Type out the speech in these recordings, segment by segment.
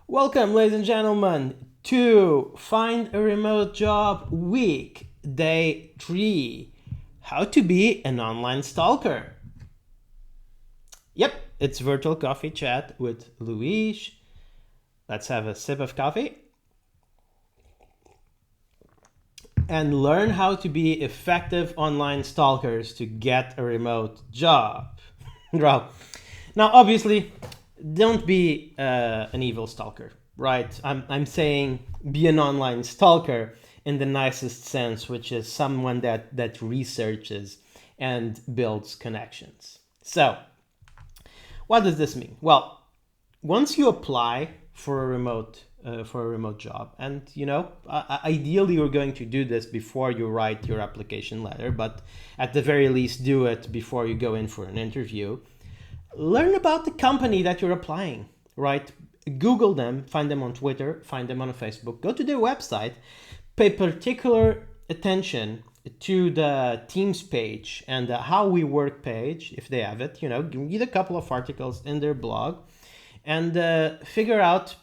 Welcome, ladies and gentlemen, to Find a Remote Job Week, Day 3. How to be an online stalker. Yep, it's virtual coffee chat with Louise. Let's have a sip of coffee and learn how to be effective online stalkers to get a remote job. Well, now, obviously, don't be an evil stalker, right? I'm saying be an online stalker in the nicest sense, which is someone that researches and builds connections. So, what does this mean? Well, once you apply for a remote job, and ideally you're going to do this before you write your application letter, but at the very least do it before you go in for an interview. Learn about the company that you're applying, right? Google them, find them on Twitter, find them on Facebook, go to their website, pay particular attention to the Teams page and the How We Work page, if they have it, read a couple of articles in their blog and figure out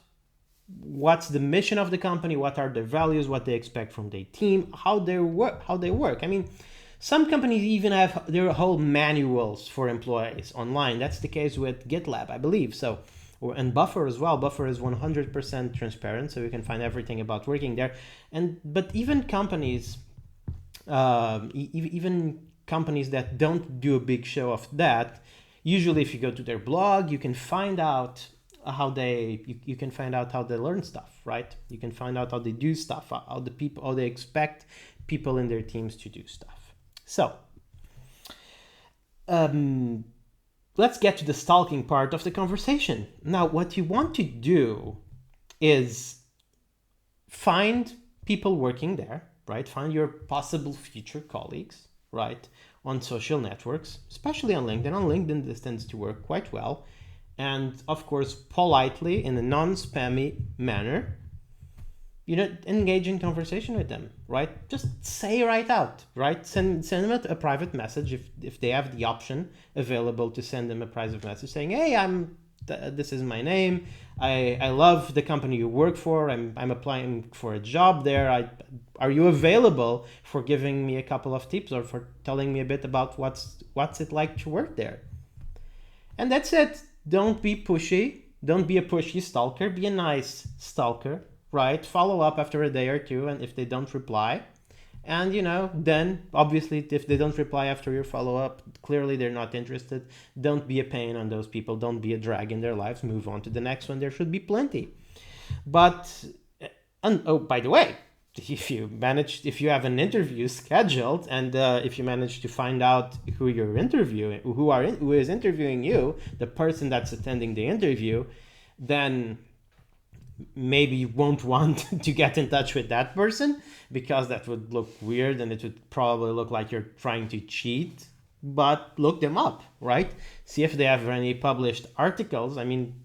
what's the mission of the company, what are their values, what they expect from their team, how they work. I mean, some companies even have their whole manuals for employees online. That's the case with GitLab, I believe. So, and Buffer as well. Buffer is 100% transparent, so you can find everything about working there. But even companies, even companies that don't do a big show of that, usually if you go to their blog, you can find out how they learn stuff, right? You can find out how they do stuff, how they expect people in their teams to do stuff. So, let's get to the stalking part of the conversation. Now, what you want to do is find people working there, right? Find your possible future colleagues, right? On social networks, especially on LinkedIn. On LinkedIn, this tends to work quite well. And of course, politely, in a non-spammy manner, engage in conversation with them, right? Just say right out, right? Send them a private message if they have the option available to send them a private message saying, hey, this is my name. I love the company you work for. I'm applying for a job there. Are you available for giving me a couple of tips or for telling me a bit about what's it like to work there? And that's it. Don't be pushy. Don't be a pushy stalker. Be a nice stalker, right? Follow up after a day or two, and if they don't reply, and then obviously if they don't reply after your follow up, clearly they're not interested. Don't be a pain on those people. Don't be a drag in their lives. Move on to the next one. There should be plenty. But and oh, by the way, if you have an interview scheduled and if you manage to find out who you're interviewing, who is interviewing you, the person that's attending the interview, then maybe you won't want to get in touch with that person because that would look weird and it would probably look like you're trying to cheat. But look them up, right? See if they have any published articles. I mean,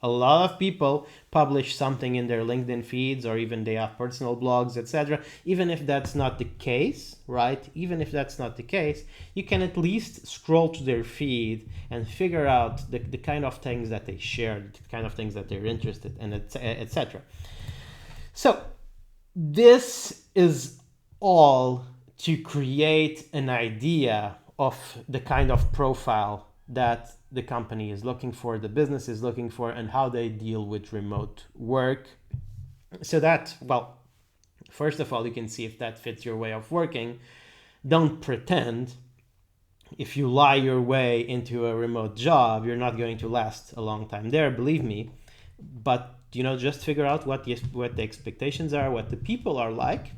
a lot of people publish something in their LinkedIn feeds, or even they have personal blogs, etc. Even if that's not the case, right? Even if that's not the case, you can at least scroll to their feed and figure out the kind of things that they share, the kind of things that they're interested in, etc. So this is all to create an idea of the kind of profile that the company is looking for, the business is looking for, and how they deal with remote work. So that, well, first of all, you can see if that fits your way of working. Don't pretend. If you lie your way into a remote job, you're not going to last a long time there, believe me. But just figure out what the expectations are, what the people are like,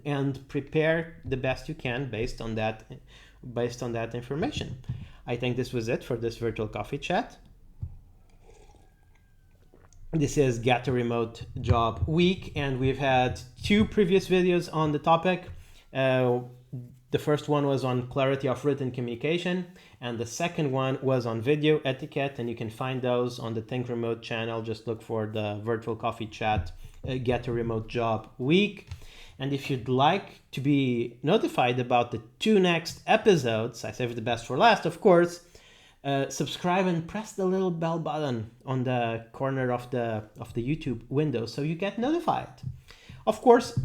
and prepare the best you can based on that information. I think this was it for this virtual coffee chat. This is Get a Remote Job Week, and we've had 2 previous videos on the topic. The first one was on clarity of written communication, and the second one was on video etiquette, and you can find those on the Think Remote channel. Just look for the virtual coffee chat, Get a Remote Job Week. And if you'd like to be notified about the 2 next episodes, I saved the best for last, of course, Subscribe and press the little bell button on the corner of the YouTube window so you get notified. Of course,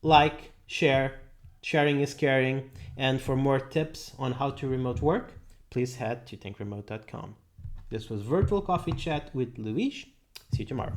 like, share. Sharing is caring. And for more tips on how to remote work, please head to thinkremote.com. This was Virtual Coffee Chat with Luis. See you tomorrow.